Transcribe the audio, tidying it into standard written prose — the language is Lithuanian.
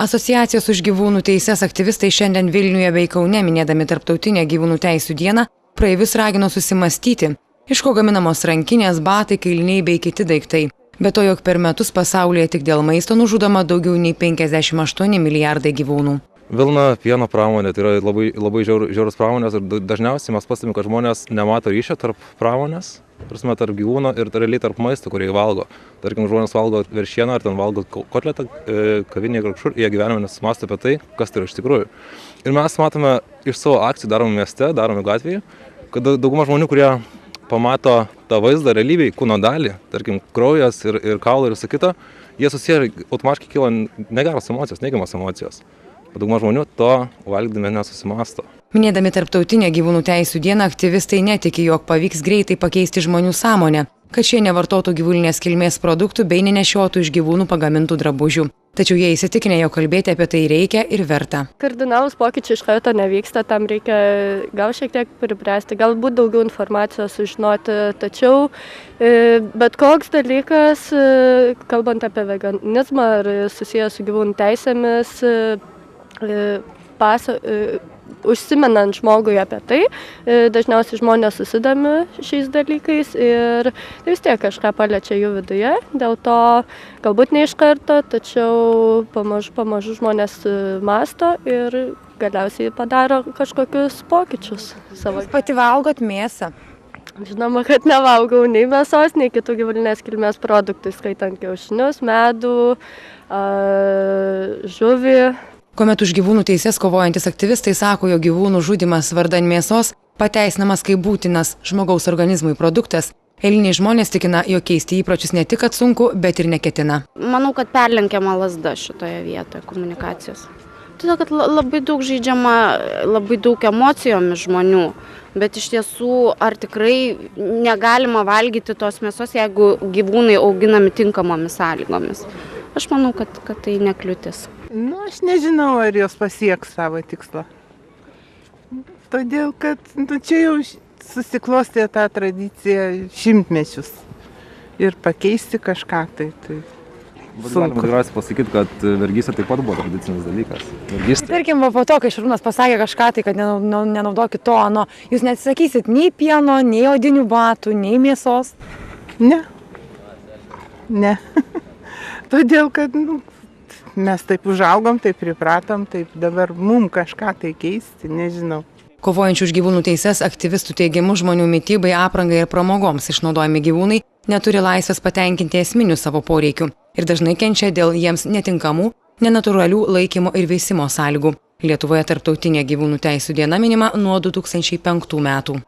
Asociacijos už gyvūnų teises aktyvistai šiandien Vilniuje bei Kaune, minėdami Tarptautinę gyvūnų teisių dieną, praeivius ragino susimastyti, iš ko gaminamos rankinės, batai, kailiniai bei kiti daiktai. Be to, jog per metus pasaulyje tik dėl maisto nužudoma daugiau nei 58 milijardai gyvūnų. Vilna pieno pramonė tai yra labai žiaurus pramonės ir dažniausiai mes pastebime, kad žmonės nemato ryšio tarp pramonės, tarp gyvūno ir realiai tarp maisto, kurį jie valgo. Tarkim, žmonės valgo veršieną ar ten valgo kotletą kavinėje kažkur, jie gyvenime nesusimąsto apie tai, kas tai yra iš tikrųjų. Ir mes matome iš savo akcijų, darome mieste, darome gatvėje, kad dauguma žmonių, kurie pamato tą vaizdą realybėj, kūno dalį, tarkim, kraujas ir kaulai ir visa kita, jie susiję automatiškai kyla negeros emocijos, neigiamos emocijos. Dauguma žmonių to valgydami nesusimąsto. Minėdami Tarptautinę gyvūnų teisių dieną, aktyvistai netiki, jog pavyks greitai pakeisti žmonių sąmonę, kad šie nevartotų gyvulinės kilmės produktų bei nenešiotų iš gyvūnų pagamintų drabužių. Tačiau jie įsitikinę, jog kalbėti apie tai reikia ir verta. Kardinalūs pokyčiai iš karto nevyksta, tam reikia gal šiek tiek priprasti, galbūt daugiau informacijos sužinoti, tačiau bet koks dalykas, kalbant apie veganizmą ar susijęs su gyvūnų teisėmis, užsimenant žmogui apie tai, dažniausiai žmonės susidomi šiais dalykais ir tai vis tiek kažką paliečia jų viduje, dėl to galbūt ne iš karto, tačiau pamažu žmonės mąsto ir galiausiai padaro kažkokius pokyčius savo. Jūs pati valgot mėsą? Žinoma, kad nevalgau nei mėsos, nei kitų gyvulinės kilmės produktų, skaitant kiaušinius, medų, žuvį. Kuomet už gyvūnų teises kovojantis aktyvistai sako, jog gyvūnų žudymas vardan mėsos pateisinamas kaip būtinas žmogaus organizmui produktas, eiliniai žmonės tikina, jog keisti įpročius ne tik kad sunku, bet ir neketina. Manau, kad perlenkiama lazda šitoje vietoje komunikacijos. Todėl, kad labai daug žaidžiama, labai daug emocijomis žmonių, bet iš tiesų, ar tikrai negalima valgyti tos mėsos, jeigu gyvūnai auginami tinkamomis sąlygomis. Aš manau, kad tai nekliūtis. Aš nežinau, ar jos pasieks savo tikslą. Todėl, kad čia jau susiklostė tą tradiciją šimtmečius ir pakeisti kažką tai sunku. Galima pasakyti, kad vergystė taip pat buvo tradicinis dalykas. Tarkim, po to, kai Šarūnas pasakė kažką, tai kad nenaudokit to, jūs neatsisakysit nei pieno, nei odinių batų, nei mėsos? Ne. Todėl, kad mes taip užaugom, taip pripratom, taip dabar mums kažką tai keisti, nežinau. Kovojančių už gyvūnų teises aktyvistų teigimu žmonių mitybai, aprangai ir pramogoms išnaudojami gyvūnai neturi laisvės patenkinti esminių savo poreikių ir dažnai kenčia dėl jiems netinkamų, nenatūralių laikymo ir veisimo sąlygų. Lietuvoje Tarptautinė gyvūnų teisių diena minima nuo 2005 metų.